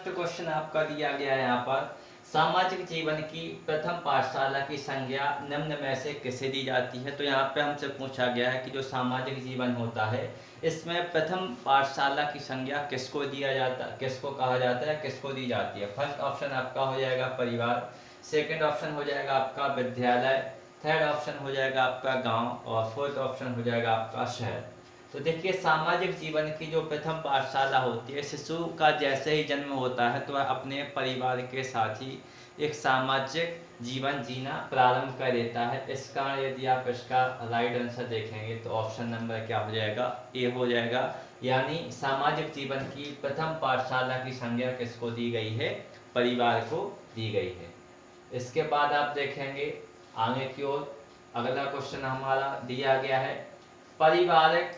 First question आपका दिया गया है यहाँ पर, सामाजिक जीवन की प्रथम पाठशाला की संज्ञा निम्न में से किसे दी जाती है। तो यहाँ पे हमसे पूछा गया है कि जो सामाजिक जीवन होता है इसमें प्रथम पाठशाला की संज्ञा किसको दिया जाता, किसको कहा जाता है, किसको दी जाती है। फर्स्ट ऑप्शन आपका हो जाएगा परिवार, सेकंड ऑप्शन हो जाएगा आपका विद्यालय, थर्ड ऑप्शन हो जाएगा आपका गांव और फोर्थ ऑप्शन हो जाएगा आपका शहर। तो देखिए सामाजिक जीवन की जो प्रथम पाठशाला होती है, शिशु का जैसे ही जन्म होता है तो वह अपने परिवार के साथ ही एक सामाजिक जीवन जीना प्रारंभ कर देता है। इस कारण यदि आप इसका राइट आंसर देखेंगे तो ऑप्शन नंबर क्या हो जाएगा, ए हो जाएगा। यानी सामाजिक जीवन की प्रथम पाठशाला की संज्ञा किसको दी गई है, परिवार को दी गई है। इसके बाद आप देखेंगे आगे की ओर, अगला क्वेश्चन हमारा दिया गया है, पारिवारिक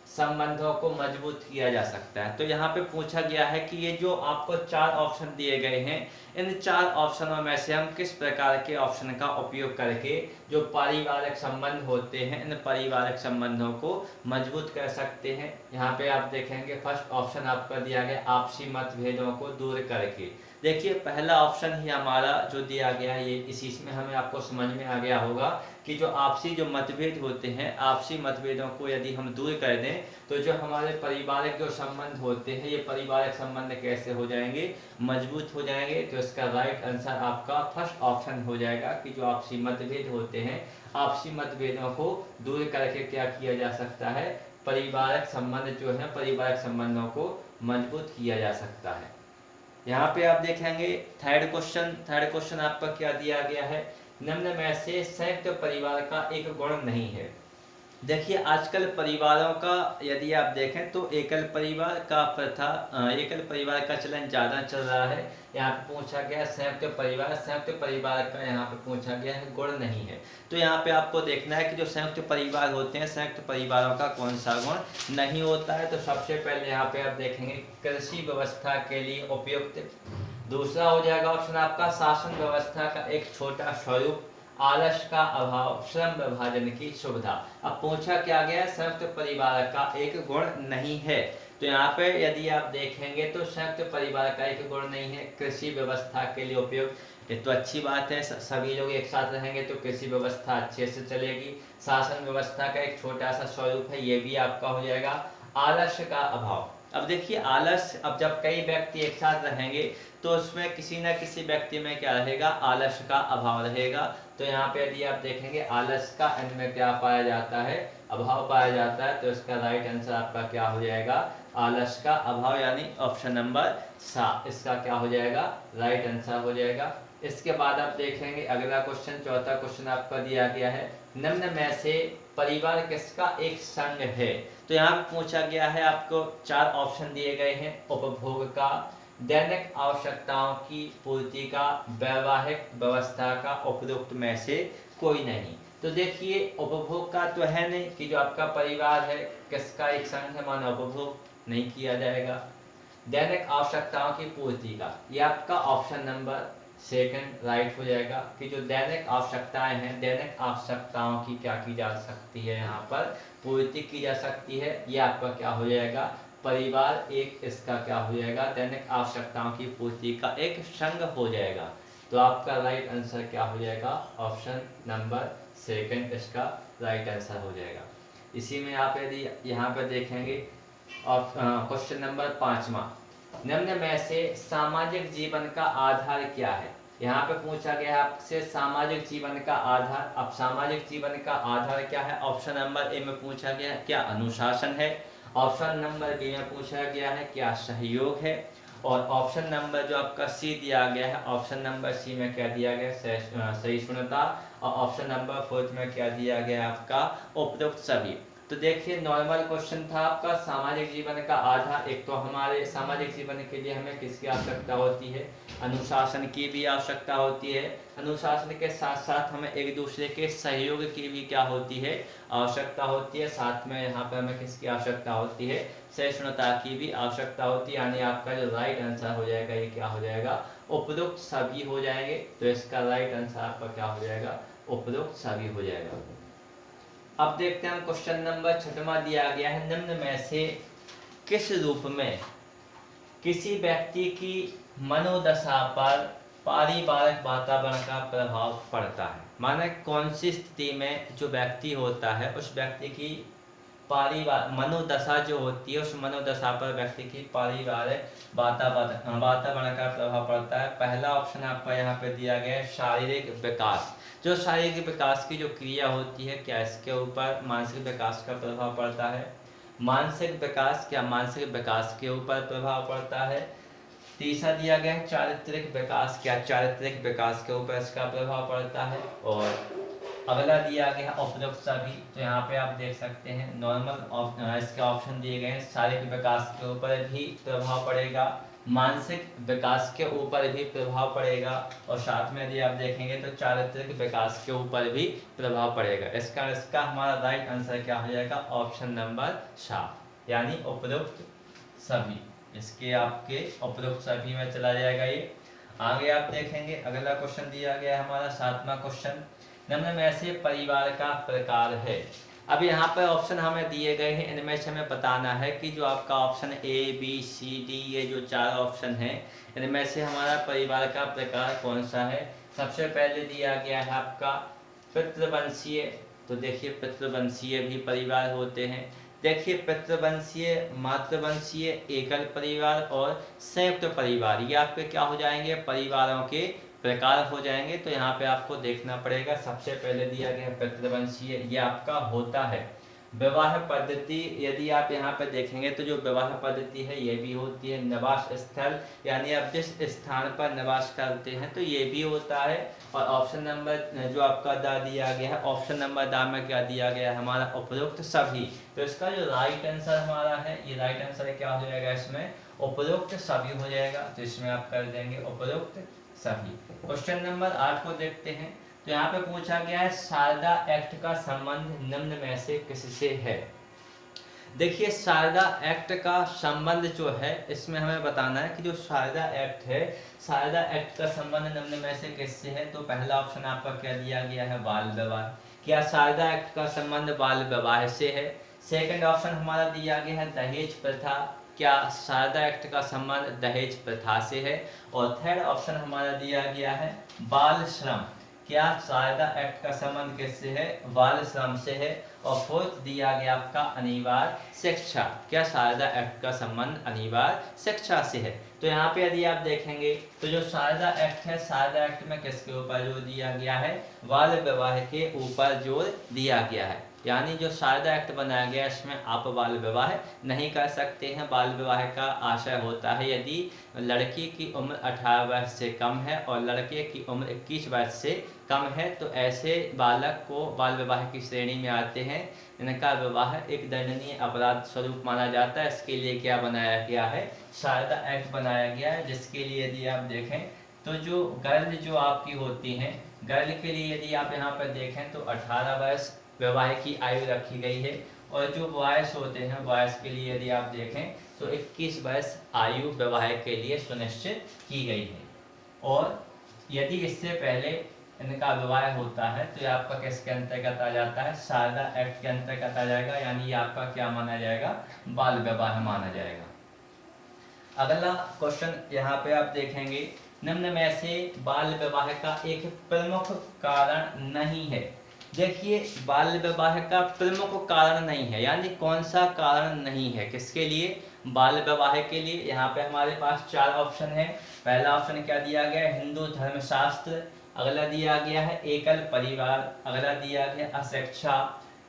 संबंधों को मजबूत किया जा सकता है। तो यहाँ पे पूछा गया है कि ये जो आपको चार ऑप्शन दिए गए हैं, इन चार ऑप्शनों में से हम किस प्रकार के ऑप्शन का उपयोग करके जो पारिवारिक संबंध होते हैं इन पारिवारिक संबंधों को मजबूत कर सकते हैं। यहाँ पे आप देखेंगे फर्स्ट ऑप्शन आपका दिया गया आपसी मतभेदों को दूर करके। देखिए पहला ऑप्शन ही हमारा जो दिया गया है, ये इसी में हमें आपको समझ में आ गया होगा कि जो आपसी जो मतभेद होते हैं, आपसी मतभेदों को यदि हम दूर कर दें तो जो हमारे पारिवारिक जो संबंध होते हैं, ये पारिवारिक संबंध कैसे हो जाएंगे, मजबूत हो जाएंगे। तो इसका राइट आंसर आपका फर्स्ट ऑप्शन हो जाएगा कि जो आपसी मतभेद होते हैं, आपसी मतभेदों को दूर करके क्या किया जा सकता है, पारिवारिक संबंध जो है, पारिवारिक संबंधों को मजबूत किया जा सकता है। यहाँ पे आप देखेंगे थर्ड क्वेश्चन आपका क्या दिया गया है, निम्न में से संयुक्त परिवार का एक गुण नहीं है। देखिए आजकल परिवारों का यदि आप देखें तो एकल परिवार का प्रथा, एकल परिवार का चलन ज़्यादा चल रहा है। यहाँ पे पूछा गया संयुक्त परिवार का यहाँ पे पूछा गया है गुण नहीं है। तो यहाँ पे आपको देखना है कि जो संयुक्त परिवार होते हैं, संयुक्त परिवारों का कौन सा गुण नहीं होता है। तो सबसे पहले यहाँ पे आप देखेंगे कृषि व्यवस्था के लिए उपयुक्त, दूसरा हो जाएगा ऑप्शन आपका शासन व्यवस्था का एक छोटा स्वरूप, आलस्य का अभाव, श्रम विभाजन की सुविधा। अब पूछा क्या गया, संयुक्त परिवार का एक गुण नहीं है। तो यहाँ पे यदि आप देखेंगे तो संयुक्त परिवार का एक गुण नहीं है, कृषि व्यवस्था के लिए उपयोग। ये तो अच्छी बात है, सभी लोग एक साथ रहेंगे तो कृषि व्यवस्था अच्छे से चलेगी। शासन व्यवस्था का एक छोटा सा स्वरूप है, ये भी आपका हो जाएगा। आलस्य का अभाव, अब देखिए आलस्य, अब जब कई व्यक्ति एक साथ रहेंगे तो उसमें किसी न किसी व्यक्ति में क्या रहेगा, आलस्य का अभाव रहेगा। तो यहाँ पे यदि आप देखेंगे आलस्य का इनमें क्या पाया जाता है, अभाव पाया जाता है। तो इसका राइट आंसर आपका क्या हो जाएगा, आलस्य का अभाव, यानी ऑप्शन नंबर सा इसका क्या हो जाएगा, राइट आंसर हो जाएगा। इसके बाद आप देखेंगे अगला क्वेश्चन, चौथा क्वेश्चन आपका दिया गया है, निम्न में से परिवार किसका एक संघ है। तो यहाँ पे पूछा गया है, आपको चार ऑप्शन दिए गए हैं, उपभोग का, दैनिक आवश्यकताओं की पूर्ति का, वैवाहिक व्यवस्था का, उपरोक्त में से कोई नहीं। तो देखिए उपभोग का तो है नहीं कि जो आपका परिवार है किसका एक संघ है, मानो उपभोग नहीं किया जाएगा। दैनिक आवश्यकताओं की पूर्ति का, ये आपका ऑप्शन नंबर सेकंड राइट हो जाएगा कि जो दैनिक आवश्यकताएं हैं, दैनिक आवश्यकताओं की क्या की जा सकती है, यहाँ पर पूर्ति की जा सकती है। ये आपका क्या हो जाएगा, परिवार एक इसका क्या हो जाएगा, दैनिक आवश्यकताओं की पूर्ति का एक संघ हो जाएगा। तो आपका राइट आंसर क्या हो जाएगा, ऑप्शन नंबर सेकंड इसका राइट आंसर हो जाएगा। इसी में आप यदि यहाँ पर देखेंगे क्वेश्चन नंबर 5वां, निम्न में से सामाजिक जीवन का आधार क्या है। यहाँ पे पूछा गया है आपसे सामाजिक जीवन का आधार। अब सामाजिक जीवन का आधार क्या है, ऑप्शन नंबर ए में पूछा गया है क्या अनुशासन है, ऑप्शन नंबर बी में पूछा गया है क्या सहयोग है, और ऑप्शन नंबर जो आपका सी दिया गया है, ऑप्शन नंबर सी में क्या दिया गया, सहिष्णुता, और ऑप्शन नंबर फोर्थ में क्या दिया गया आपका उपरोक्त सभी। तो देखिए नॉर्मल क्वेश्चन था आपका, सामाजिक जीवन का आधार। एक तो हमारे सामाजिक जीवन के लिए हमें किसकी आवश्यकता होती है, अनुशासन की भी आवश्यकता होती है। अनुशासन के साथ साथ हमें एक दूसरे के सहयोग की भी क्या होती है, आवश्यकता होती है। साथ में यहाँ पर हमें किसकी आवश्यकता होती है, सहिष्णुता की भी आवश्यकता होती है। यानी आपका जो राइट आंसर हो जाएगा ये क्या हो जाएगा, उपरोक्त सभी हो जाएंगे। तो इसका राइट आंसर आपका क्या हो जाएगा, उपरोक्त सभी हो जाएगा। अब देखते हैं क्वेश्चन नंबर 6वां दिया गया है, निम्न में से किस रूप में किसी व्यक्ति की मनोदशा पर पारिवारिक वातावरण का प्रभाव पड़ता है। माने कौन सी स्थिति में जो व्यक्ति होता है उस व्यक्ति की मनोदशा जो होती है, उस मनोदशा पर व्यक्ति की पारिवारिक वातावरण का प्रभाव पड़ता है। पहला ऑप्शन आपका यहाँ पे दिया गया है शारीरिक विकास। जो शारीरिक विकास की जो क्रिया होती है, क्या इसके ऊपर मानसिक विकास का प्रभाव पड़ता है? मानसिक विकास, क्या मानसिक विकास के ऊपर प्रभाव पड़ता है? तीसरा दिया गया है चारित्रिक विकास, क्या चारित्रिक विकास के ऊपर इसका प्रभाव पड़ता है? और अगला दिया गया उपरोक्त सभी। तो यहाँ पे आप देख सकते हैं नॉर्मल इसके ऑप्शन दिए गए हैं, शारीरिक विकास के ऊपर भी प्रभाव पड़ेगा, मानसिक विकास के ऊपर भी प्रभाव पड़ेगा, और साथ में यदि आप देखेंगे तो चारित्रिक विकास के ऊपर भी प्रभाव पड़ेगा। इसका हमारा राइट आंसर क्या हो जाएगा? ऑप्शन नंबर 7, यानी उपरोक्त सभी। इसके आपके उपरोक्त सभी में चला जाएगा ये। आगे आप देखेंगे अगला क्वेश्चन दिया गया है हमारा 7वां क्वेश्चन, निम्न में से परिवार का प्रकार है। अब यहाँ पर ऑप्शन हमें दिए गए हैं, इनमें से हमें बताना है कि जो आपका option A B C D, ये जो 4 ऑप्शन हैं, इनमें से हमारा परिवार का प्रकार कौन सा है। सबसे पहले दिया गया है आपका पितृवंशीय। तो देखिए पितृवंशीय भी परिवार होते हैं। देखिए पितृवंशीय, मातृवंशीय, एकल परिवार और संयुक्त परिवार, ये आपके क्या हो जाएंगे? परिवारों के प्रकार हो जाएंगे। तो यहाँ पे आपको देखना पड़ेगा। सबसे पहले दिया गया पितृवंशीय, ये आपका होता है। विवाह पद्धति, यदि आप यहाँ पे देखेंगे तो जो विवाह पद्धति है ये भी होती है। निवास स्थल, यानी आप जिस स्थान पर निवास करते हैं तो ये भी होता है। और ऑप्शन नंबर जो आपका दा दिया गया है, ऑप्शन नंबर दा में क्या दिया गया है हमारा? उपरोक्त सभी। तो इसका जो राइट आंसर हमारा है, ये राइट आंसर क्या हो जाएगा? इसमें उपरोक्त सभी हो जाएगा। तो इसमें आप कर देंगे उपरोक्त सभी। क्वेश्चन नंबर 8 को देखते हैं। तो यहाँ पे पूछा गया है शारदा एक्ट का संबंध निम्न में से किससे है। देखिए शारदा एक्ट का संबंध जो है, इसमें हमें बताना है कि जो शारदा एक्ट है, शारदा एक्ट का संबंध निम्न में से किससे है। तो पहला ऑप्शन आपका क्या दिया गया है? बाल विवाह। क्या शारदा एक्ट का संबंध बाल विवाह से है? सेकंड ऑप्शन हमारा दिया गया है दहेज प्रथा। क्या शारदा एक्ट का संबंध दहेज प्रथा से है? और थर्ड ऑप्शन हमारा दिया गया है बाल श्रम। क्या शारदा एक्ट का संबंध किससे है? बाल श्रम से है। और फोर्थ दिया गया आपका अनिवार्य शिक्षा। क्या शारदा एक्ट का संबंध अनिवार्य शिक्षा से है? तो यहाँ पे यदि आप देखेंगे तो जो शारदा एक्ट है, शारदा एक्ट में किसके ऊपर जोर दिया गया है? बाल विवाह के ऊपर जोर दिया गया है। यानी जो शारदा एक्ट बनाया गया इसमें आप बाल विवाह नहीं कर सकते हैं। बाल विवाह का आशय होता है यदि लड़की की उम्र 18 वर्ष से कम है और लड़के की उम्र 21 वर्ष से कम है, तो ऐसे बालक को बाल विवाह की श्रेणी में आते हैं। इनका विवाह एक दंडनीय अपराध स्वरूप माना जाता है। इसके लिए क्या बनाया गया है? शारदा एक्ट बनाया गया है। जिसके लिए यदि आप देखें तो जो गर्ल जो आपकी होती हैं, गर्ल के लिए यदि आप यहाँ पर देखें तो 18 वर्ष विवाह की आयु रखी गई है। और जो बॉयज होते हैं, बॉयज के लिए यदि आप देखें तो 21 वर्ष आयु विवाह के लिए सुनिश्चित की गई है। और यदि इससे पहले इनका विवाह होता है तो ये आपका किसके अंतर्गत आ जाता है? शारदा एक्ट के अंतर्गत आ जाएगा। यानी ये आपका क्या माना जाएगा? बाल विवाह माना जाएगा। अगला क्वेश्चन यहाँ पे आप देखेंगे, निम्न में से बाल विवाह का एक प्रमुख कारण नहीं है। देखिए बाल विवाह का प्रमुख कारण नहीं है, यानी कौन सा कारण नहीं है किसके लिए? बाल विवाह के लिए। यहाँ पे हमारे पास 4 ऑप्शन है। पहला ऑप्शन क्या दिया गया है? हिंदू धर्मशास्त्र। अगला दिया गया है एकल परिवार। अगला दिया गया अशिक्षा।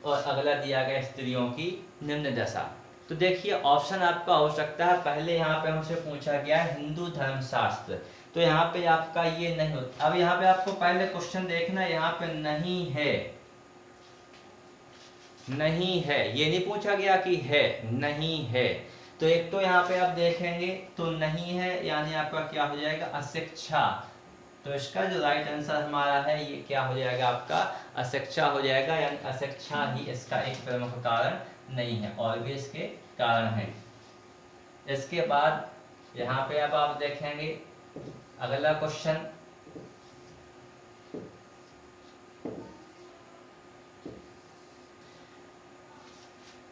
और अगला दिया गया स्त्रियों की निम्न दशा। तो देखिए ऑप्शन आपका हो सकता है, पहले यहाँ पे हमसे पूछा गया है हिंदू धर्मशास्त्र, तो यहाँ पे आपका ये नहीं होता। अब यहाँ पे आपको पहले क्वेश्चन देखना, यहाँ पे नहीं है, नहीं है, ये नहीं पूछा गया कि है, नहीं है। तो एक तो यहाँ पे आप देखेंगे तो नहीं है, यानी आपका क्या हो जाएगा? अशिक्षा। तो इसका जो राइट आंसर हमारा है ये क्या हो जाएगा? आपका अशिक्षा हो जाएगा। यानी अशिक्षा ही इसका एक प्रमुख कारण नहीं है, और भी इसके कारण हैं। इसके बाद यहाँ पे अब आप देखेंगे अगला क्वेश्चन,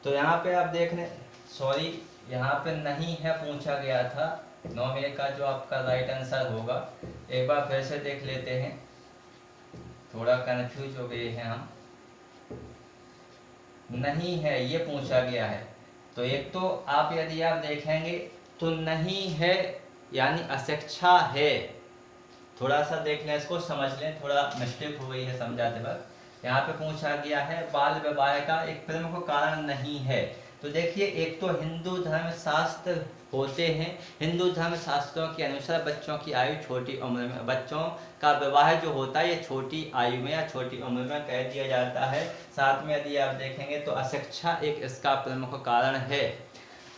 तो यहाँ पे आप देख रहे, सॉरी यहाँ पे नहीं है पूछा गया था, 9 में का जो आपका राइट आंसर होगा, एक बार फिर से देख लेते हैं, थोड़ा कंफ्यूज हो गए हैं हम। नहीं है ये पूछा गया है, तो एक तो आप यदि आप देखेंगे तो नहीं है यानी अशिक्षा है। थोड़ा सा देख लें, इसको समझ लें, थोड़ा मिस्टेक हो गई है समझाते वक्त। यहाँ पे पूछा गया है बाल विवाह का एक प्रमुख कारण नहीं है। तो देखिए, एक तो हिंदू धर्म शास्त्र होते हैं, हिंदू धर्म शास्त्रों के अनुसार बच्चों की आयु छोटी उम्र में, बच्चों का विवाह जो होता है ये छोटी आयु में या छोटी उम्र में कर दिया जाता है। साथ में यदि आप देखेंगे तो अशिक्षा एक इसका प्रमुख कारण है।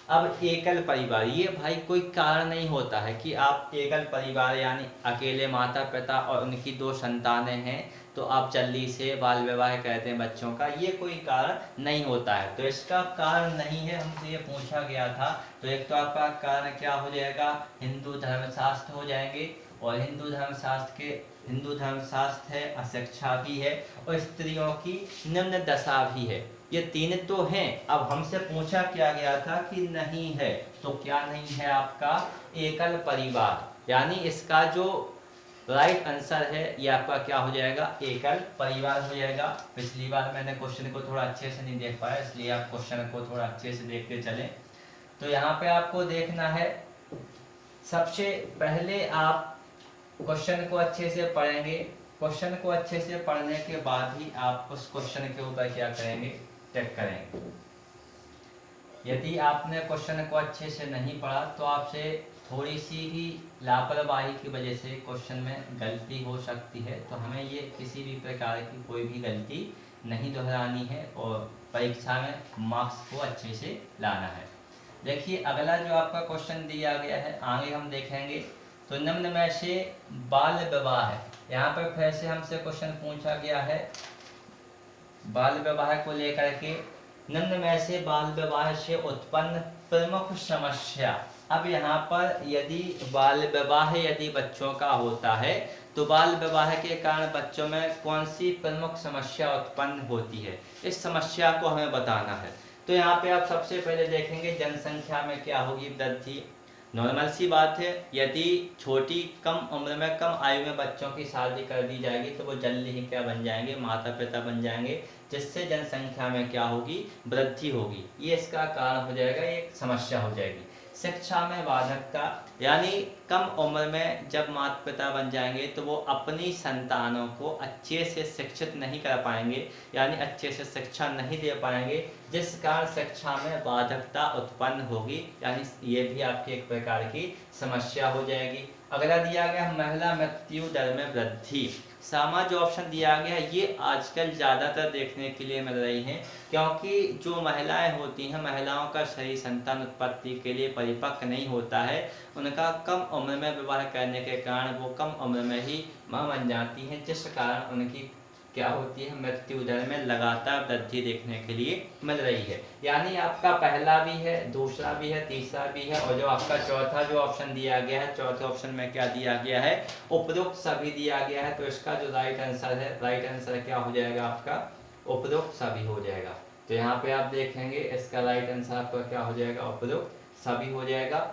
अब एकल परिवार, ये भाई कोई कारण नहीं होता है कि आप एकल परिवार यानी अकेले माता पिता और उनकी 2 संतानें हैं तो आप जल्दी से बाल विवाह करते हैं बच्चों का, ये कोई कारण नहीं होता है। तो इसका कारण नहीं है, हमसे ये पूछा गया था। तो एक तो आपका कारण क्या हो जाएगा, हिंदू धर्मशास्त्र हो जाएंगे, और हिंदू धर्मशास्त्र है, अशिक्षा भी है, और स्त्रियों की निम्न दशा भी है। ये 3 तो हैं। अब हमसे पूछा क्या गया था कि नहीं है, तो क्या नहीं है आपका, एकल परिवार, यानी इसका जो राइट आंसर है ये आपका क्या हो जाएगा, एकल परिवार हो जाएगा। पिछली बार मैंने क्वेश्चन को थोड़ा अच्छे से नहीं देख पाया, इसलिए आप क्वेश्चन को थोड़ा अच्छे से देखते चलें। तो यहाँ पे आपको देखना है, सबसे पहले आप क्वेश्चन को अच्छे से पढ़ेंगे, क्वेश्चन को अच्छे से पढ़ने के बाद ही आप उस क्वेश्चन के ऊपर क्या करेंगे, चेक करेंगे। यदि आपने क्वेश्चन को अच्छे से नहीं पढ़ा तो आपसे थोड़ी सी भी लापरवाही की वजह से क्वेश्चन में गलती हो सकती है। तो हमें ये किसी भी प्रकार की कोई भी गलती नहीं दोहरानी है और परीक्षा में मार्क्स को अच्छे से लाना है। देखिए, अगला जो आपका क्वेश्चन दिया गया है, आगे हम देखेंगे। तो निम्न में से बाल विवाह है, यहाँ पर फिर से हमसे क्वेश्चन पूछा गया है बाल विवाह को लेकर के, निम्न में से बाल विवाह से उत्पन्न प्रमुख समस्या। अब यहाँ पर यदि बाल विवाह यदि बच्चों का होता है तो बाल विवाह के कारण बच्चों में कौन सी प्रमुख समस्या उत्पन्न होती है, इस समस्या को हमें बताना है। तो यहाँ पे आप सबसे पहले देखेंगे जनसंख्या में क्या होगी, वृद्धि। नॉर्मल सी बात है, यदि छोटी कम उम्र में कम आयु में बच्चों की शादी कर दी जाएगी तो वो जल्दी ही क्या बन जाएंगे, माता पिता बन जाएंगे, जिससे जनसंख्या में क्या होगी, वृद्धि होगी। ये इसका कारण हो जाएगा, ये एक समस्या हो जाएगी। शिक्षा में बाधकता, यानी कम उम्र में जब माता पिता बन जाएंगे तो वो अपनी संतानों को अच्छे से शिक्षित नहीं कर पाएंगे, यानी अच्छे से शिक्षा नहीं दे पाएंगे, जिस कारण शिक्षा में बाधकता उत्पन्न होगी, यानी ये भी आपकी एक प्रकार की समस्या हो जाएगी। अगला दिया गया महिला मृत्यु दर में वृद्धि। सामा जो ऑप्शन दिया गया है ये आजकल ज़्यादातर देखने के लिए मिल रही हैं, क्योंकि जो महिलाएं होती हैं, महिलाओं का शरीर संतान उत्पत्ति के लिए परिपक्व नहीं होता है, उनका कम उम्र में विवाह करने के कारण वो कम उम्र में ही मां बन जाती हैं, जिस कारण उनकी क्या होती है, मृत्यु दर में लगातार वृद्धि देखने के लिए मिल रही है। यानी आपका पहला भी है, दूसरा भी है, तीसरा भी है, और जो आपका चौथा जो ऑप्शन दिया गया है, चौथे ऑप्शन में क्या दिया गया है, उपरोक्त सभी दिया गया है। तो इसका जो राइट आंसर है, राइट आंसर क्या हो जाएगा आपका, उपरोक्त सभी हो जाएगा। तो यहाँ पे आप देखेंगे इसका राइट आंसर आपका क्या हो जाएगा, उपरोक्त सभी हो जाएगा।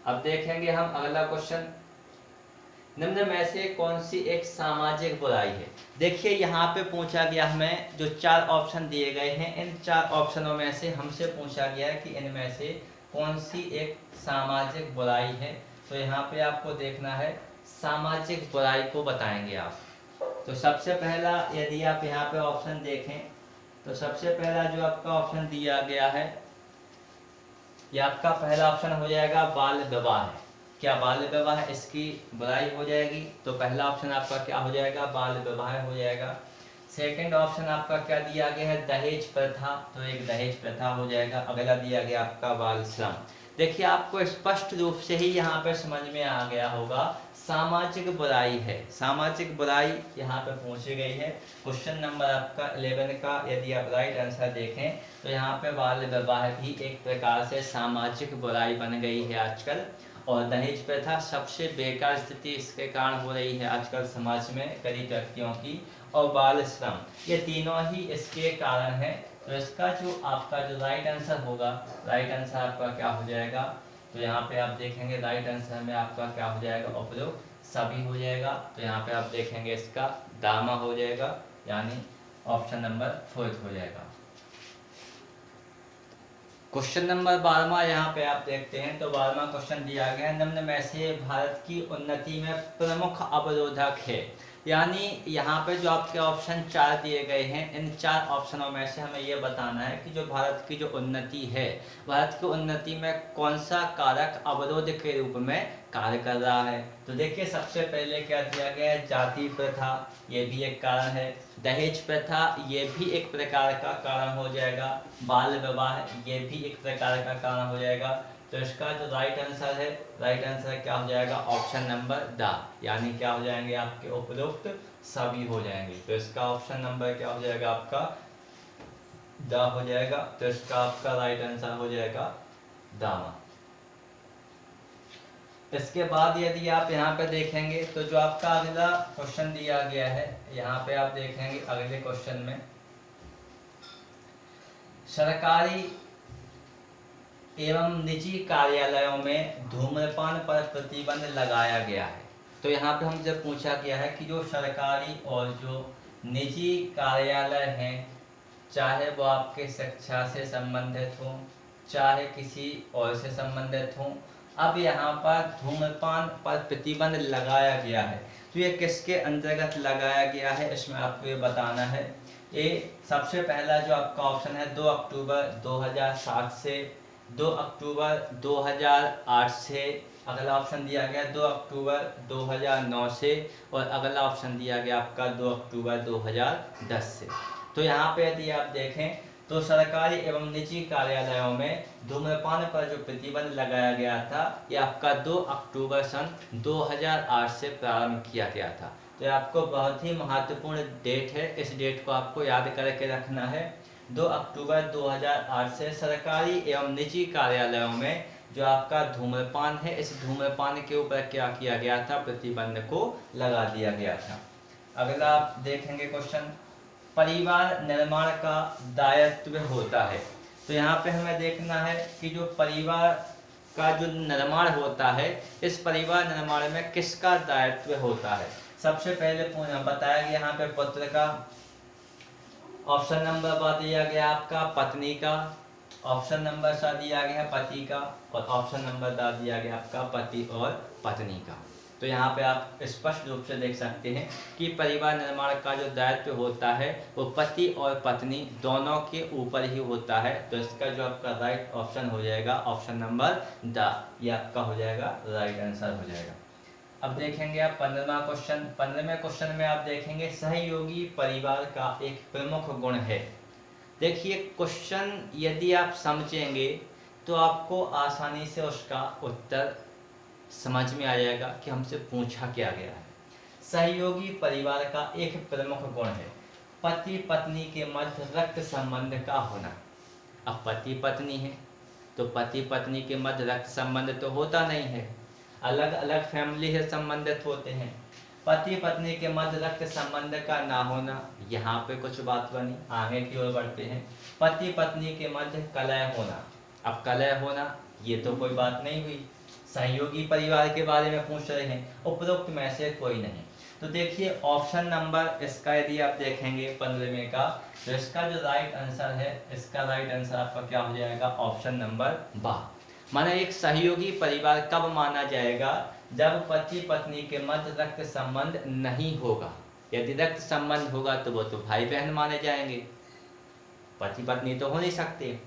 अब देखेंगे हम अगला क्वेश्चन, निम्न में से कौन सी एक सामाजिक बुराई है। देखिए, यहाँ पे पूछा गया हमें, जो 4 ऑप्शन दिए गए हैं, इन 4 ऑप्शनों में से हमसे पूछा गया है कि इनमें से कौन सी एक सामाजिक बुराई है। तो यहाँ पे आपको देखना है, सामाजिक बुराई को बताएंगे आप। तो सबसे पहला यदि आप यहाँ पे ऑप्शन देखें तो सबसे पहला जो आपका ऑप्शन दिया गया है, ये आपका पहला ऑप्शन हो जाएगा बाल विवाह है। क्या बाल विवाह इसकी बुराई हो जाएगी? तो पहला ऑप्शन आपका क्या हो जाएगा, बाल विवाह हो जाएगा। सेकंड ऑप्शन आपका क्या दिया गया है, दहेज प्रथा, तो एक दहेज प्रथा हो जाएगा। अगला दिया गया आपका बाल श्रम। देखिए, आपको स्पष्ट रूप से ही यहाँ पर समझ में आ गया होगा, सामाजिक बुराई है, सामाजिक बुराई यहाँ पे पूछी गई है। क्वेश्चन नंबर आपका 11 का यदि आप राइट आंसर देखें तो यहाँ पे बाल विवाह भी एक प्रकार से सामाजिक बुराई बन गई है आजकल। और दहेज प्रथा सबसे बेकार स्थिति इसके कारण हो रही है आजकल समाज में गरीब व्यक्तियों की, और बाल श्रम, ये तीनों ही इसके कारण हैं। तो इसका जो आपका जो राइट आंसर होगा, राइट आंसर आपका क्या हो जाएगा, तो यहाँ पे आप देखेंगे राइट आंसर में आपका क्या हो जाएगा, उपरोक्त सभी हो जाएगा। तो यहाँ पे आप देखेंगे इसका दामा हो जाएगा, यानी ऑप्शन नंबर 4 हो जाएगा। क्वेश्चन नंबर 12वां यहाँ पे आप देखते हैं, तो 12वां क्वेश्चन दिया गया है, निम्न में से भारत की उन्नति में प्रमुख अवरोधक है। यानी यहाँ पे जो आपके ऑप्शन 4 दिए गए हैं, इन 4 ऑप्शनों में से हमें ये बताना है कि जो भारत की जो उन्नति है, भारत की उन्नति में कौन सा कारक अवरोध के रूप में कार्य कर रहा है। तो देखिए सबसे पहले क्या दिया गया है, जाति प्रथा, ये भी एक कारण है। दहेज प्रथा, ये भी एक प्रकार का कारण हो जाएगा। बाल विवाह, ये भी एक प्रकार का कारण हो जाएगा। तो इसका जो राइट आंसर है, राइट आंसर क्या हो जाएगा, ऑप्शन नंबर द, यानी क्या हो जाएंगे आपके उपरोक्त सभी हो जाएंगे। तो इसका ऑप्शन नंबर क्या हो जाएगा आपका द हो जाएगा। तो इसका आपका राइट आंसर हो जाएगा दामा। इसके बाद यदि आप यहाँ पे देखेंगे, तो जो आपका अगला क्वेश्चन दिया गया है, यहाँ पे आप देखेंगे अगले क्वेश्चन में सरकारी एवं निजी कार्यालयों में धूम्रपान पर प्रतिबंध लगाया गया है। तो यहाँ पे हमसे पूछा गया है कि जो सरकारी और जो निजी कार्यालय हैं, चाहे वो आपके शिक्षा से संबंधित हों, चाहे किसी और से संबंधित हों, अब यहाँ पर धूम्रपान पर प्रतिबंध लगाया गया है। तो ये किसके अंतर्गत लगाया गया है, इसमें आपको ये बताना है। ये सबसे पहला जो आपका ऑप्शन है 2 अक्टूबर 2007 से, 2 अक्टूबर 2008 से, अगला ऑप्शन दिया गया 2 अक्टूबर 2009 से, और अगला ऑप्शन दिया गया आपका 2 अक्टूबर 2010 से। तो यहाँ पे यदि आप देखें, तो सरकारी एवं निजी कार्यालयों में धूम्रपान पर जो प्रतिबंध लगाया गया था, ये आपका 2 अक्टूबर सन 2008 से प्रारंभ किया गया था। तो ये आपको बहुत ही महत्वपूर्ण डेट है, इस डेट को आपको याद करके रखना है। 2 अक्टूबर 2008 से सरकारी एवं निजी कार्यालयों में जो आपका धूम्रपान है, इस धूम्रपान के ऊपर क्या किया गया था, प्रतिबंध को लगा दिया गया था। अगला आप देखेंगे क्वेश्चन, परिवार निर्माण का दायित्व होता है। तो यहाँ पे हमें देखना है कि जो परिवार का जो निर्माण होता है, इस परिवार निर्माण में किसका दायित्व होता है। सबसे पहले बताया गया यहाँ पे पुत्र का, ऑप्शन नंबर बा दिया गया आपका पत्नी का, ऑप्शन नंबर सा दिया गया पति का, और ऑप्शन नंबर दा दिया गया आपका पति और पत्नी का। तो यहाँ पे आप स्पष्ट रूप से देख सकते हैं कि परिवार निर्माण का जो दायित्व होता है वो पति और पत्नी दोनों के ऊपर ही होता है। तो इसका जो आपका राइट ऑप्शन हो जाएगा ऑप्शन नंबर द, ये आपका हो जाएगा राइट आंसर हो जाएगा। अब देखेंगे आप 15वां क्वेश्चन। 15वें क्वेश्चन में आप देखेंगे सहयोगी परिवार का एक प्रमुख गुण है। देखिए क्वेश्चन यदि आप समझेंगे तो आपको आसानी से उसका उत्तर समझ में आ जाएगा कि हमसे पूछा क्या गया है। सहयोगी परिवार का एक प्रमुख गुण है पति पत्नी के मध्य रक्त संबंध का होना। अब पति पत्नी है तो पति पत्नी के मध्य रक्त संबंध तो होता नहीं है, अलग अलग फैमिली से संबंधित होते हैं। पति पत्नी के मध्य रक्त संबंध का ना होना, यहाँ पे कुछ बात बनी, आगे की ओर बढ़ते हैं। पति पत्नी के मध्य कलह होना, अब कलह होना ये तो कोई बात नहीं हुई, सहयोगी परिवार के बारे में पूछ रहे हैं, उपरोक्त में से कोई नहीं। तो देखिए ऑप्शन नंबर इसका यदि आप देखेंगे 15वें का, तो इसका जो राइट आंसर है, इसका राइट आंसर आपका क्या हो जाएगा ऑप्शन नंबर बा। माना एक सहयोगी परिवार कब माना जाएगा, जब पति पत्नी के मध्य रक्त संबंध नहीं होगा। यदि रक्त संबंध होगा तो वो तो भाई बहन माने जाएंगे, पति पत्नी तो हो नहीं सकते।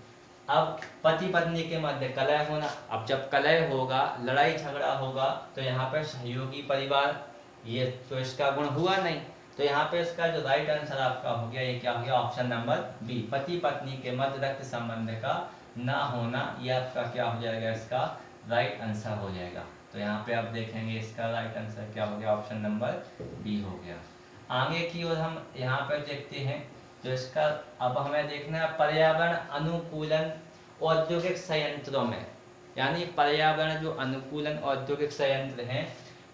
अब पति पत्नी के मध्य कलह होना, अब जब कलह होगा, लड़ाई झगड़ा होगा, तो यहाँ पर सहयोगी परिवार ये तो इसका गुण हुआ नहीं। तो यहाँ पे इसका जो राइट आंसर आपका हो गया, ये क्या हो गया ऑप्शन नंबर बी, पति पत्नी के मध्य रक्त संबंध का ना होना, ये आपका क्या हो जाएगा, इसका राइट आंसर हो जाएगा। तो यहाँ पे आप देखेंगे इसका राइट आंसर क्या हो गया ऑप्शन नंबर बी हो गया। आगे की ओर हम यहाँ पर देखते हैं, तो इसका अब हमें देखना है पर्यावरण अनुकूलन औद्योगिक संयंत्रों में, यानी पर्यावरण जो अनुकूलन औद्योगिक संयंत्र हैं,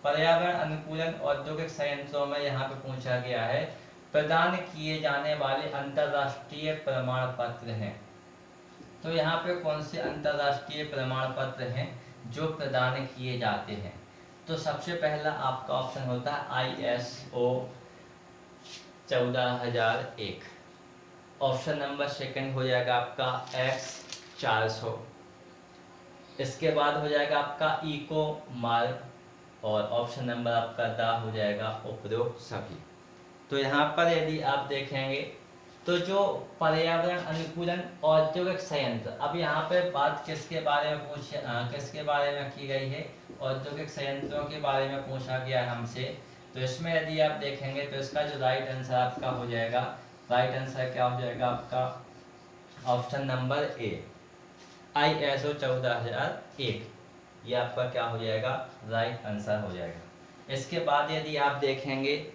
पर्यावरण अनुकूलन औद्योगिक संयंत्रों में यहाँ पे पूछा गया है प्रदान किए जाने वाले अंतर्राष्ट्रीय प्रमाण पत्र हैं। तो यहाँ पे कौन से अंतर्राष्ट्रीय प्रमाण पत्र हैं, जो प्रदान किए जाते हैं। तो सबसे पहला आपका ऑप्शन होता है ISO 14001। ऑप्शन नंबर सेकंड हो जाएगा आपका X400। इसके बाद हो जाएगा आपका इको मार्क और ऑप्शन नंबर आपका दा हो जाएगा उपरोक्त सभी। तो यहाँ पर यदि आप देखेंगे तो जो पर्यावरण अनुकूलन औद्योगिक संयंत्र, अब यहाँ पे बात किसके बारे में किसके बारे में की गई है, औद्योगिक संयंत्रों के बारे में पूछा गया है हमसे। तो इसमें यदि आप देखेंगे तो इसका जो राइट आंसर आपका हो जाएगा, राइट आंसर क्या हो जाएगा आपका ऑप्शन नंबर ए ISO 14001, ये आपका क्या हो जाएगा राइट आंसर हो जाएगा। इसके बाद यदि आप देखेंगे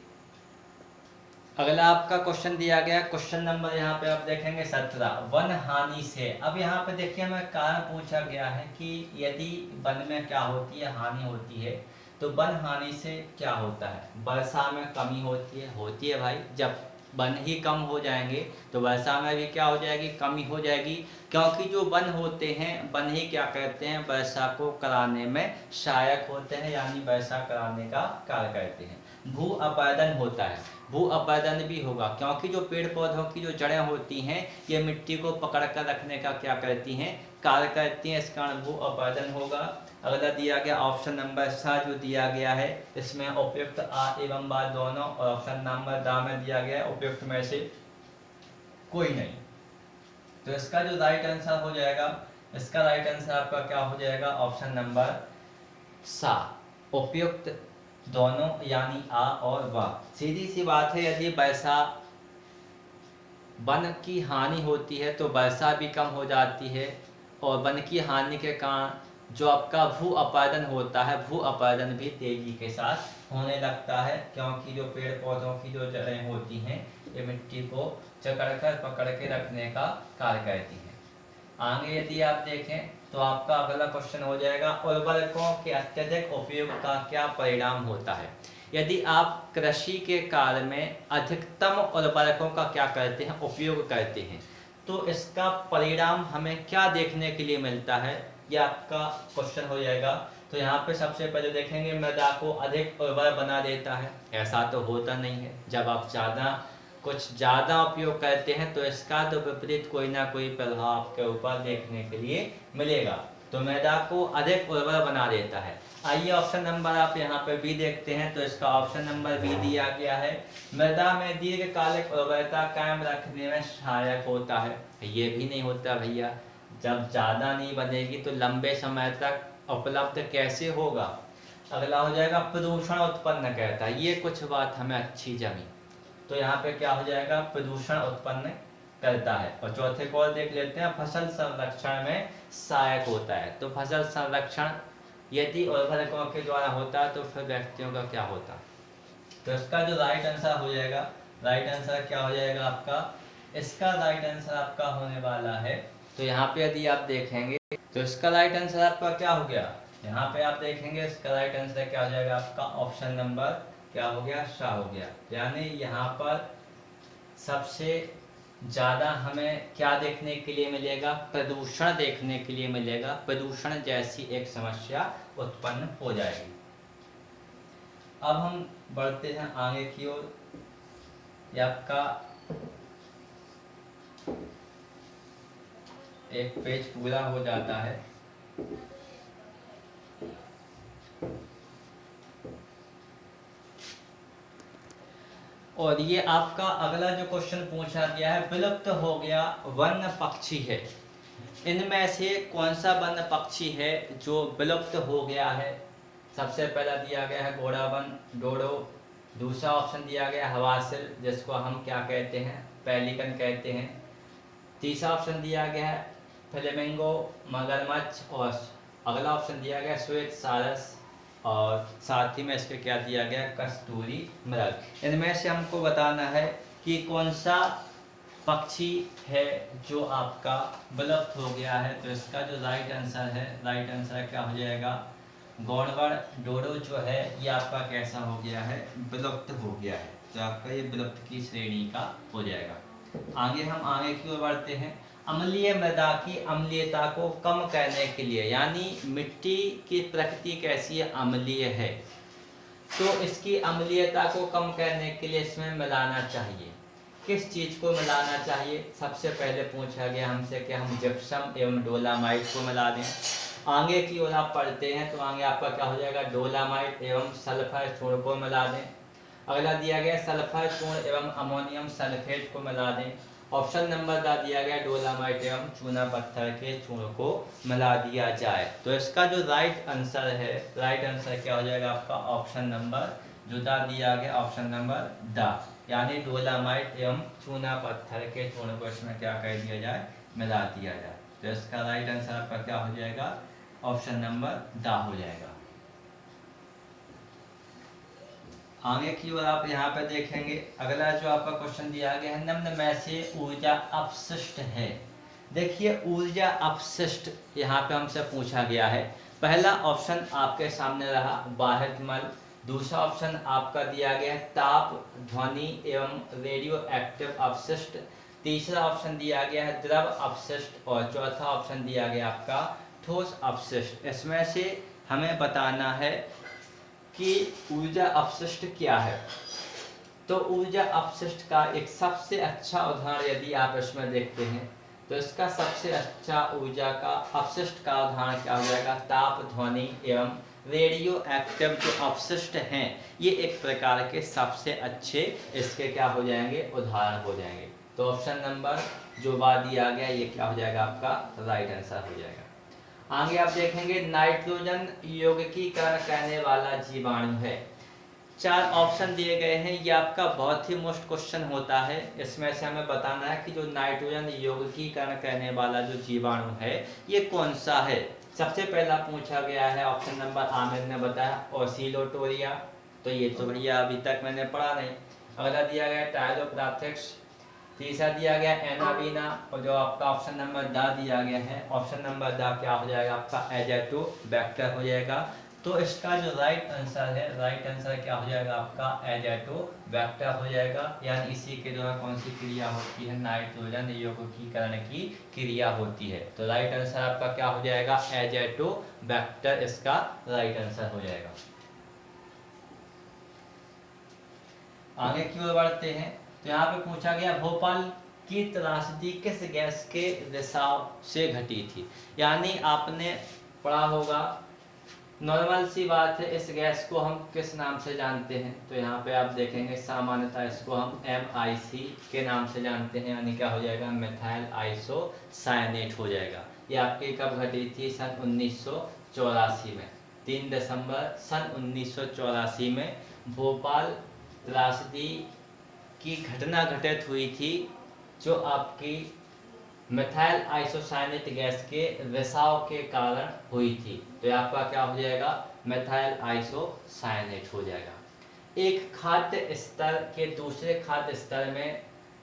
अगला आपका क्वेश्चन दिया गया, क्वेश्चन नंबर यहाँ पे आप देखेंगे 17, वन हानि से। अब यहाँ पे देखिए हमें कारण पूछा गया है कि यदि वन में क्या होती है, हानि होती है, तो वन हानि से क्या होता है, वर्षा में कमी होती है भाई। जब वन ही कम हो जाएंगे तो वर्षा में भी क्या हो जाएगी, कमी हो जाएगी, क्योंकि जो वन होते हैं, वन ही क्या करते हैं, वर्षा को कराने में सहायक होते हैं, यानी वर्षा कराने का कार्य करते हैं। भू अपरदन होता है, भू अपरदन भी होगा, क्योंकि जो पेड़ पौधों की जो जड़ें होती हैं ये मिट्टी को पकड़ कर रखने का क्या करती हैं, कार्य करती हैं, इस कारण भू अपरदन होगा। अगला दिया गया ऑप्शन नंबर सा जो दिया गया है, इसमें उपयुक्त आ एवं बा दोनों, और ऑप्शन नंबर दा में दिया गया है उपयुक्त में से कोई नहीं। तो इसका जो राइट आंसर हो जाएगा, इसका राइट आंसर आपका क्या हो जाएगा ऑप्शन नंबर सा, उपयुक्त दोनों, यानी आ और वा। सीधी सी बात है, यदि वर्षा वन की हानि होती है तो वर्षा भी कम हो जाती है, और वन की हानि के कारण जो आपका भू अपरदन होता है, भू अपरदन भी तेजी के साथ होने लगता है, क्योंकि जो पेड़ पौधों की जो जड़ें होती हैं ये मिट्टी को जकड़कर पकड़ के रखने का कार्य करती हैं। आगे यदि आप देखें तो आपका अगला क्वेश्चन हो जाएगा, उर्वरकों के अत्यधिक उपयोग का क्या परिणाम होता है। यदि आप कृषि के कार्य में अधिकतम उर्वरकों का क्या करते हैं, उपयोग करते हैं, तो इसका परिणाम हमें क्या देखने के लिए मिलता है, ये आपका क्वेश्चन हो जाएगा। तो यहाँ पे सबसे पहले देखेंगे मृदा को अधिक उर्वर बना देता है, ऐसा तो होता नहीं है। जब आप कुछ ज़्यादा उपयोग करते हैं तो इसका तो विपरीत कोई ना कोई प्रभाव आपके ऊपर देखने के लिए मिलेगा। तो मृदा को अधिक उर्वर बना देता है। आइए ऑप्शन नंबर आप यहाँ पे बी देखते हैं, तो इसका ऑप्शन नंबर बी दिया गया है, मृदा में दीर्घकालिक उर्वरता कायम रखने में सहायक होता है। ये भी नहीं होता भैया, जब ज़्यादा नहीं बनेगी तो लंबे समय तक उपलब्ध कैसे होगा। अगला हो जाएगा प्रदूषण उत्पन्न करता है, ये कुछ बात हमें अच्छी जमी, तो यहाँ पे क्या हो जाएगा, प्रदूषण उत्पन्न करता है। और चौथे को देख लेते हैं, फसल संरक्षण में सहायक होता है। तो फसल संरक्षण यदि उर्वरकों के द्वारा होता है तो फिर व्यक्तियों का क्या होता। तो इसका जो राइट आंसर हो जाएगा, राइट आंसर क्या हो जाएगा आपका, इसका राइट आंसर आपका होने वाला है। तो यहाँ पे यदि आप देखेंगे तो इसका राइट आंसर आपका क्या हो गया, यहाँ पे आप देखेंगे इसका राइट आंसर क्या हो जाएगा आपका ऑप्शन नंबर क्या हो गया, सा हो गया। यानी यहाँ पर सबसे ज़्यादा हमें क्या देखने के लिए मिलेगा, प्रदूषण देखने के लिए मिलेगा, प्रदूषण जैसी एक समस्या उत्पन्न हो जाएगी। अब हम बढ़ते हैं आगे की ओर। आपका एक पेज पूरा हो जाता है। और ये आपका अगला जो क्वेश्चन पूछा गया है, विलुप्त हो गया वन्य पक्षी है, इनमें से कौन सा वन्य पक्षी है जो विलुप्त हो गया है। सबसे पहला दिया गया है घोड़ावन डोडो, दूसरा ऑप्शन दिया गया हवासिल जिसको हम क्या कहते हैं, पेलिकन कहते हैं, तीसरा ऑप्शन दिया गया है फ्लेमिंगो मगरमच्छ, और अगला ऑप्शन दिया गया श्वेत सारस, और साथ ही में इसके क्या दिया गया कस्तूरी मृग। इनमें से हमको बताना है कि कौन सा पक्षी है जो आपका विलुप्त हो गया है। तो इसका जो राइट आंसर है, राइट आंसर क्या हो जाएगा, गौड़वड़ डोडो जो है ये आपका कैसा हो गया है, विलुप्त हो गया है। तो आपका ये विलुप्त की श्रेणी का हो जाएगा। आगे हम आगे की ओर बढ़ते हैं। अम्लीय मृदा की अम्लीयता को कम करने के लिए, यानी मिट्टी की प्रकृति कैसी है, अम्लीय है, तो इसकी अम्लीयता को कम करने के लिए इसमें मिलाना चाहिए। किस चीज़ को मिलाना चाहिए? सबसे पहले पूछा गया हमसे कि हम जिप्सम एवं डोलामाइट को मिला दें। आगे की ओर आप पढ़ते हैं तो आगे आपका क्या हो जाएगा, डोलामाइट एवं सल्फर चूर्ण को मिला दें। अगला दिया गया सल्फर चूर्ण एवं अमोनियम सल्फेट को मिला दें। ऑप्शन नंबर दा दिया गया डोलामाइट एवं चूना पत्थर के चूर्ण को मिला दिया जाए। तो इसका जो राइट आंसर है, राइट आंसर क्या हो जाएगा आपका, ऑप्शन नंबर जो दा दिया गया, ऑप्शन नंबर दा, यानी डोलामाइट एवं चूना पत्थर के चूर्ण को इसमें क्या कर दिया जाए, मिला दिया जाए। तो इसका राइट आंसर आपका क्या हो जाएगा, ऑप्शन नंबर दा हो जाएगा। आगे की ओर आप यहाँ पे देखेंगे, अगला जो आपका क्वेश्चन दिया गया है, निम्न में से ऊर्जा अपशिष्ट है। देखिए ऊर्जा अपशिष्ट यहाँ पे हमसे पूछा गया है। पहला ऑप्शन आपके सामने रहा बाहिर मल, दूसरा ऑप्शन आपका दिया गया है ताप, ध्वनि एवं रेडियो एक्टिव अपशिष्ट, तीसरा ऑप्शन दिया गया है द्रव अपशिष्ट और चौथा ऑप्शन दिया गया आपका ठोस अपशिष्ट। इसमें से हमें बताना है कि ऊर्जा अपशिष्ट क्या है। तो ऊर्जा अपशिष्ट का एक सबसे अच्छा उदाहरण यदि आप इसमें देखते हैं तो इसका सबसे अच्छा ऊर्जा का अपशिष्ट का उदाहरण क्या हो जाएगा, ताप, ध्वनि एवं रेडियो एक्टिव जो अपशिष्ट हैं, ये एक प्रकार के सबसे अच्छे इसके क्या हो जाएंगे, उदाहरण हो जाएंगे। तो ऑप्शन नंबर जो बात दिया गया ये क्या हो जाएगा, आपका राइट आंसर हो जाएगा। आगे आप देखेंगे नाइट्रोजन यौगिकीकरण करने वाला जीवाणु है। 4 ऑप्शन दिए गए हैं, ये आपका बहुत ही मोस्ट क्वेश्चन होता है। इसमें से हमें बताना है कि जो नाइट्रोजन यौगिकीकरण करने वाला जो जीवाणु है ये कौन सा है। सबसे पहला पूछा गया है ऑप्शन नंबर आमिर ने बताया ओसिलोटोरिया, तो ये तो भैया अभी तक मैंने पढ़ा नहीं। अगला दिया गया टाइलोप्राथिक्स, तीसरा दिया गया एनाबीना और जो आपका ऑप्शन नंबर दा दिया गया है, ऑप्शन नंबर दा क्या हो जाएगा आपका एजेटोबैक्टर हो जाएगा। तो इसका जो राइट आंसर है, राइट आंसर क्या हो जाएगा आपका एजेटोबैक्टर हो जाएगा। यानी इसी के द्वारा कौन सी क्रिया होती है, नाइट्रोजन यौगिकीकरण की क्रिया होती है। तो राइट आंसर आपका क्या हो जाएगा, एजेटोबैक्टर इसका राइट आंसर हो जाएगा। आगे की ओर बढ़ते हैं तो यहाँ पे पूछा गया भोपाल की त्रासदी किस गैस के रिसाव से घटी थी। यानी आपने पढ़ा होगा, नॉर्मल सी बात है, इस गैस को हम किस नाम से जानते हैं। तो यहाँ पे आप देखेंगे सामान्यतः इसको हम MIC के नाम से जानते हैं, यानी क्या हो जाएगा, मिथाइल आइसोसाइनेट हो जाएगा। ये आपकी कब घटी थी, सन 1984 में, 3 दिसंबर सन 1984 में भोपाल त्रासदी की घटना घटित हुई थी, जो आपकी मिथाइल आइसोसाइनेट गैस के रिसाव के कारण हुई थी। तो आपका क्या हो जाएगा, मिथाइल आइसोसाइनेट हो जाएगा। एक खाद्य स्तर के दूसरे खाद्य स्तर में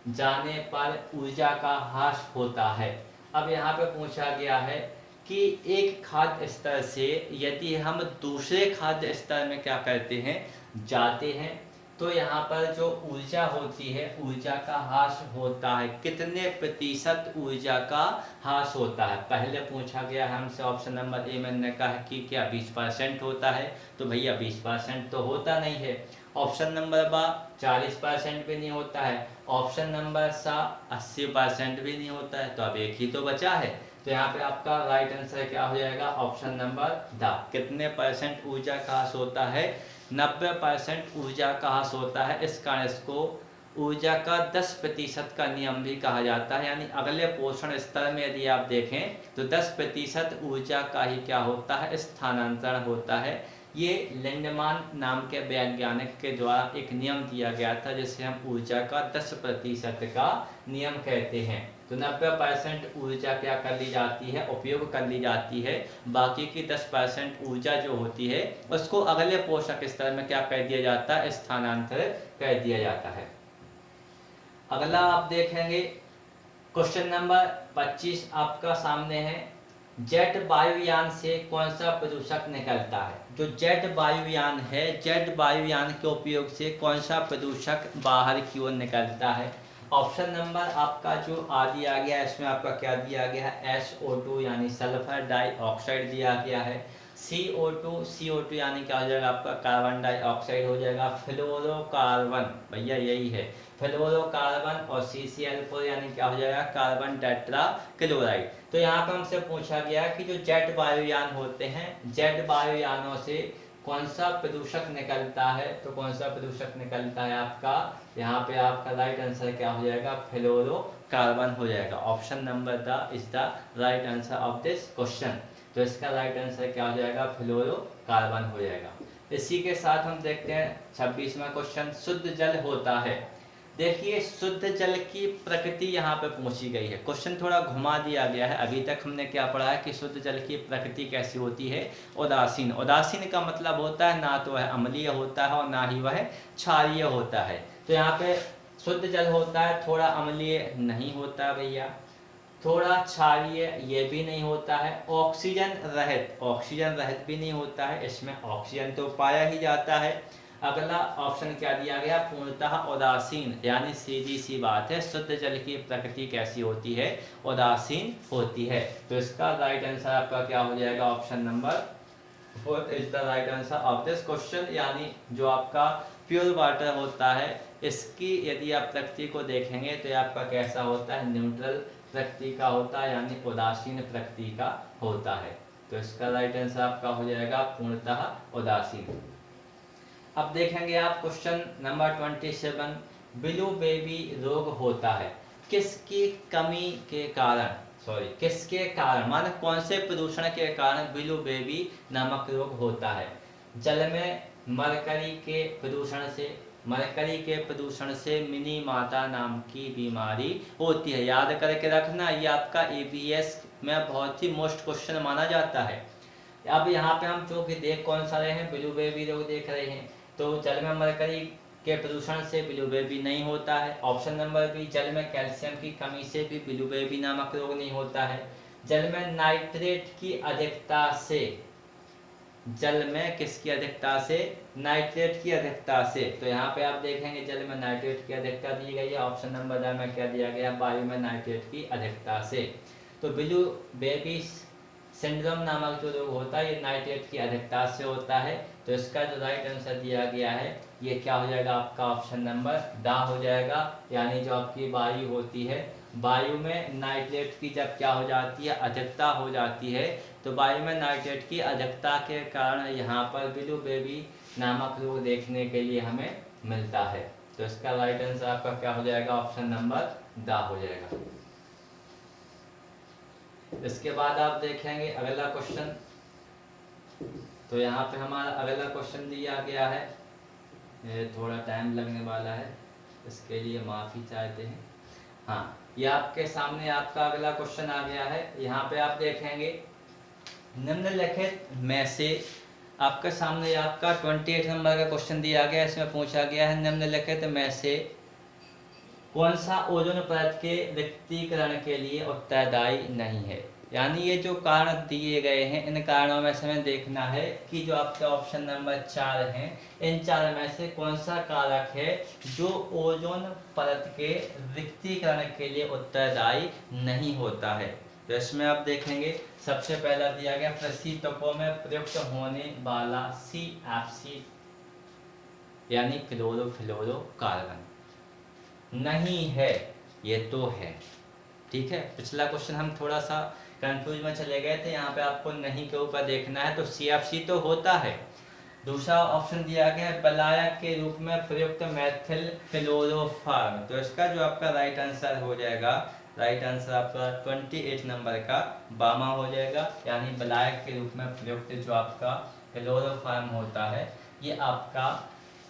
जाने पर ऊर्जा का ह्रास होता है। अब यहाँ पे पूछा गया है कि एक खाद्य स्तर से यदि हम दूसरे खाद्य स्तर में क्या करते हैं, जाते हैं, तो यहाँ पर जो ऊर्जा होती है, ऊर्जा का ह्रास होता है। कितने प्रतिशत ऊर्जा का ह्रास होता है, पहले पूछा गया हमसे ऑप्शन नंबर ए में ने कहा कि क्या 20% होता है। तो भैया 20% तो होता नहीं है। ऑप्शन नंबर बा 40% भी नहीं होता है। ऑप्शन नंबर सा 80% भी नहीं होता है। तो अब एक ही तो बचा है। तो यहाँ पे आपका राइट आंसर क्या हो जाएगा, ऑप्शन नंबर द। कितने परसेंट ऊर्जा का ह्रास होता है, 90% ऊर्जा का ह्रास होता है। इस कारण इसको ऊर्जा का 10% का नियम भी कहा जाता है। यानी अगले पोषण स्तर में यदि आप देखें तो 10% ऊर्जा का ही क्या होता है, स्थानांतरण होता है। ये लिंडमान नाम के वैज्ञानिक के द्वारा एक नियम दिया गया था, जिसे हम ऊर्जा का 10% का नियम कहते हैं। तो 90% ऊर्जा क्या कर ली जाती है, उपयोग कर ली जाती है। बाकी की 10% ऊर्जा जो होती है उसको अगले पोषक स्तर में क्या कर दिया जाता है, स्थानांतरित कर दिया जाता है। अगला आप देखेंगे क्वेश्चन नंबर 25 आपका सामने है। जेट वायुयान से कौन सा प्रदूषक निकलता है। जो जेट वायुयान है, जेट वायुयान के उपयोग से कौन सा प्रदूषक बाहर की ओर निकलता है। ऑप्शन नंबर आपका जो आ दिया गया है इसमें आपका क्या दिया गया है, SO2 यानी सल्फर डाइऑक्साइड दिया गया है। CO2 यानी क्या हो जाएगा आपका कार्बन डाइऑक्साइड हो जाएगा। फ्लोरोकार्बन भैया यही है फ्लोरोकार्बन, और CCl4 यानी क्या हो जाएगा कार्बन टेट्रा क्लोराइड। तो यहाँ पर हमसे पूछा गया कि जो जेट वायुयान होते हैं, जेट वायुयानों से कौन सा प्रदूषक निकलता है, तो कौन सा प्रदूषक निकलता है आपका, यहाँ पे आपका राइट आंसर क्या हो जाएगा, फ्लोरोकार्बन हो जाएगा। Option number the is the right answer of this question. तो इसका राइट आंसर क्या हो जाएगा, फ्लोरोकार्बन हो जाएगा। इसी के साथ हम देखते हैं 26वां क्वेश्चन, शुद्ध जल होता है। देखिए शुद्ध जल की प्रकृति यहाँ पे पूछी गई है, क्वेश्चन थोड़ा घुमा दिया गया है। अभी तक हमने क्या पढ़ा है कि शुद्ध जल की प्रकृति कैसी होती है, उदासीन। उदासीन का मतलब होता है ना तो वह अम्लीय होता है और ना ही वह क्षारीय होता है। तो यहाँ पे शुद्ध जल होता है, थोड़ा अम्लीय नहीं होता भैया, थोड़ा क्षारीय ये भी नहीं होता है, ऑक्सीजन रहित भी नहीं होता है, इसमें ऑक्सीजन तो पाया ही जाता है। अगला ऑप्शन क्या दिया गया, पूर्णतः उदासीन, यानी सीधी सी बात है, शुद्ध जल की प्रकृति कैसी होती है, उदासीन होती है। तो इसका राइट आंसर आपका क्या हो जाएगा, option number 4 is the right answer of this question. यानी जो आपका प्योर वाटर होता है इसकी यदि आप प्रकृति को देखेंगे तो ये आपका कैसा होता है, न्यूट्रल प्रकृति का होता है, यानी उदासीन प्रकृति का होता है। तो इसका राइट आंसर आपका हो जाएगा पूर्णतः उदासीन। अब देखेंगे आप क्वेश्चन नंबर 27, ब्लू बेबी रोग होता है किसकी कमी के कारण, किसके कारण, माने कौन से प्रदूषण के कारण ब्लू बेबी नामक रोग होता है। जल में मरकरी के प्रदूषण से मिनी माता नाम की बीमारी होती है। याद करके रखना, ये आपका ABS में बहुत ही मोस्ट क्वेश्चन माना जाता है। अब यहाँ पे हम जो कि देख कौन सा रहे हैं, ब्लू बेबी रोग देख रहे हैं। तो जल में मरकरी के प्रदूषण से ब्लू बेबी नहीं होता है। ऑप्शन नंबर बी, जल में कैल्शियम की कमी से भी ब्लू बेबी नामक रोग नहीं होता है। जल में नाइट्रेट की अधिकता से, जल में किसकी अधिकता से, नाइट्रेट की अधिकता से। तो यहाँ पे आप देखेंगे जल में नाइट्रेट की अधिकता दी गई है। ऑप्शन नंबर द में क्या दिया गया, वायु में नाइट्रेट की अधिकता से। तो ब्लू बेबी सिंड्रोम नामक जो रोग होता है ये नाइट्रेट की अधिकता से होता है। तो इसका जो राइट आंसर दिया गया है ये क्या हो जाएगा आपका, ऑप्शन नंबर द हो जाएगा। यानी जो आपकी वायु होती है, वायु में नाइट्रेट की जब क्या हो जाती है, अधिकता हो जाती है, तो वायु में नाइट्रेट की अधिकता के कारण यहाँ पर ब्लू बेबी नामक रोग देखने के लिए हमें मिलता है। तो इसका राइट आंसर आपका क्या हो जाएगा, ऑप्शन नंबर द हो जाएगा। इसके बाद आप देखेंगे अगला क्वेश्चन। तो यहाँ पे हमारा अगला क्वेश्चन दिया गया है, ये थोड़ा टाइम लगने वाला है, इसके लिए माफ़ी चाहते हैं। हाँ, ये आपके सामने आपका अगला क्वेश्चन आ गया है। यहाँ पे आप देखेंगे निम्नलिखित में से, आपके सामने आपका 28 नंबर का क्वेश्चन दिया गया है। इसमें पूछा गया है निम्नलिखित में से कौन सा ओजोन परत के रिक्तीकरण के लिए उत्तरदायी नहीं है। यानी ये जो कारण दिए गए हैं इन कारणों में से हमें देखना है कि जो आपके ऑप्शन नंबर 4 हैं, इन 4 में से कौन सा कारक है जो ओजोन परत के रिक्तीकरण के लिए उत्तरदायी नहीं होता है। तो इसमें आप देखेंगे सबसे पहला दिया गया प्रशीतकों में प्रयुक्त होने वाला CFC यानी क्लोरोफ्लोरोकार्बन, नहीं है, ये तो है। ठीक है, पिछला क्वेश्चन हम थोड़ा सा कंफ्यूज में चले गए थे, यहाँ पे आपको नहीं के ऊपर देखना है। तो CFC तो होता है। दूसरा ऑप्शन दिया गया है विलायक के रूप में प्रयुक्त मेथिल क्लोरोफॉर्म। तो इसका जो आपका राइट आंसर हो जाएगा, राइट आंसर आपका 28 नंबर का बामा हो जाएगा। यानी विलायक के रूप में प्रयुक्त जो आपका क्लोरोफॉर्म होता है ये आपका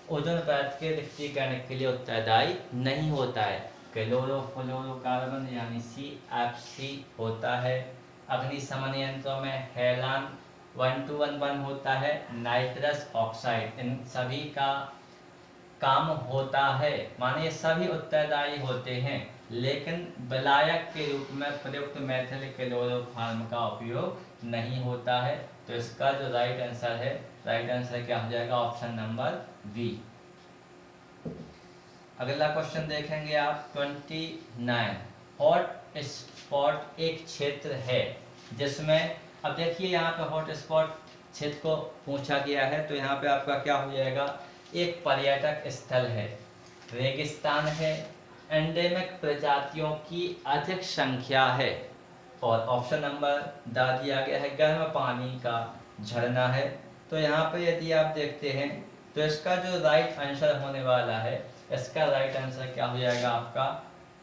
ओजोन परत के रिक्तीकरण के लिए उत्तरदायी नहीं होता है। क्लोरोफ्लोरोकार्बन यानी CFC होता है। अग्निशमन यंत्रों में हेलान 1211 होता है, नाइट्रस ऑक्साइड, इन सभी का काम होता है, माने सभी उत्तरदायी होते हैं। लेकिन विलायक के रूप में प्रयुक्त मेथिल क्लोरोफॉर्म का उपयोग नहीं होता है। तो इसका जो राइट आंसर है, राइट आंसर क्या हो जाएगा, ऑप्शन नंबर बी। अगला क्वेश्चन देखेंगे आप 29। हॉट स्पॉट एक क्षेत्र है जिसमें, अब देखिए यहाँ पे हॉट स्पॉट क्षेत्र को पूछा गया है, तो यहाँ पे आपका क्या हो जाएगा, एक पर्यटक स्थल है, रेगिस्तान है, एंडेमिक प्रजातियों की अधिक संख्या है, और ऑप्शन नंबर द दिया गया है गर्म पानी का झरना है। तो यहाँ पे यदि आप देखते हैं तो इसका जो राइट आंसर होने वाला है, इसका राइट आंसर क्या हो जाएगा आपका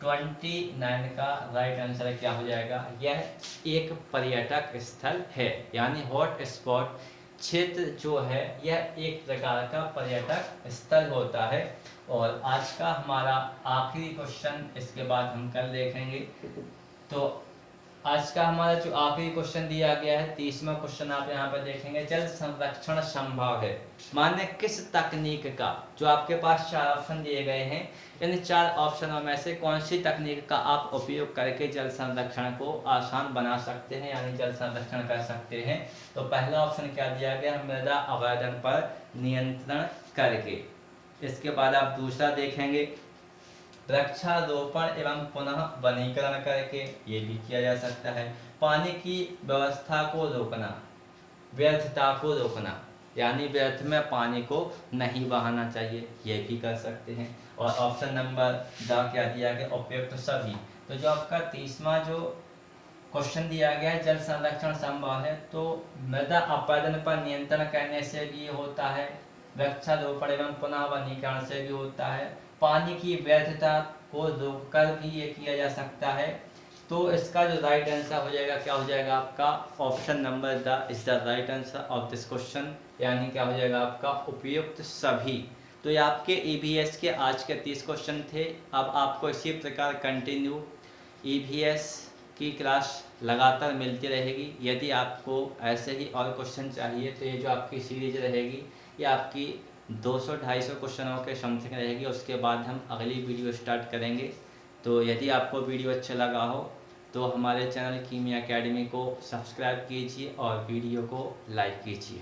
29 का राइट आंसर क्या हो जाएगा, यह एक पर्यटक स्थल है, यानी हॉट स्पॉट क्षेत्र जो है यह एक प्रकार का पर्यटक स्थल होता है। और आज का हमारा आखिरी क्वेश्चन, इसके बाद हम कल देखेंगे। तो आज का हमारा जो आखिरी क्वेश्चन दिया गया है 30वां क्वेश्चन आप यहाँ पर देखेंगे, जल संरक्षण संभव है, माने किस तकनीक का, जो आपके पास 4 ऑप्शन दिए गए हैं, इन 4 ऑप्शनों में से कौन सी तकनीक का आप उपयोग करके जल संरक्षण को आसान बना सकते हैं, यानी जल संरक्षण कर सकते हैं। तो पहला ऑप्शन क्या दिया गया, मृदा अवरोधन पर नियंत्रण करके। इसके बाद आप दूसरा देखेंगे, वृक्षारोपण एवं पुनः वनीकरण करके, ये भी किया जा सकता है। पानी की व्यवस्था को रोकना, व्यर्थता को रोकना, यानी व्यर्थ में पानी को नहीं बहाना चाहिए, ये भी कर सकते हैं। और ऑप्शन नंबर द क्या दिया गया, उपयुक्त सभी। तो जो आपका 30वां जो क्वेश्चन दिया गया है, जल संरक्षण संभव है, तो मृदा अपरदन पर नियंत्रण करने से भी होता है, वृक्षारोपण एवं पुनः वनीकरण से भी होता है, पानी की व्यर्थता को रोककर भी ये किया जा सकता है। तो इसका जो राइट आंसर हो जाएगा क्या हो जाएगा आपका, option number the is the right answer of this question, यानी क्या हो जाएगा आपका उपयुक्त सभी। तो ये आपके ईवीएस के आज के 30 क्वेश्चन थे। अब आपको इसी प्रकार कंटिन्यू ईवीएस की क्लास लगातार मिलती रहेगी। यदि आपको ऐसे ही और क्वेश्चन चाहिए तो ये जो आपकी सीरीज रहेगी ये आपकी 200-250 क्वेश्चनों के समथिंग रहेगी। उसके बाद हम अगली वीडियो स्टार्ट करेंगे। तो यदि आपको वीडियो अच्छा लगा हो तो हमारे चैनल कीमिया एकेडमी को सब्सक्राइब कीजिए और वीडियो को लाइक कीजिए।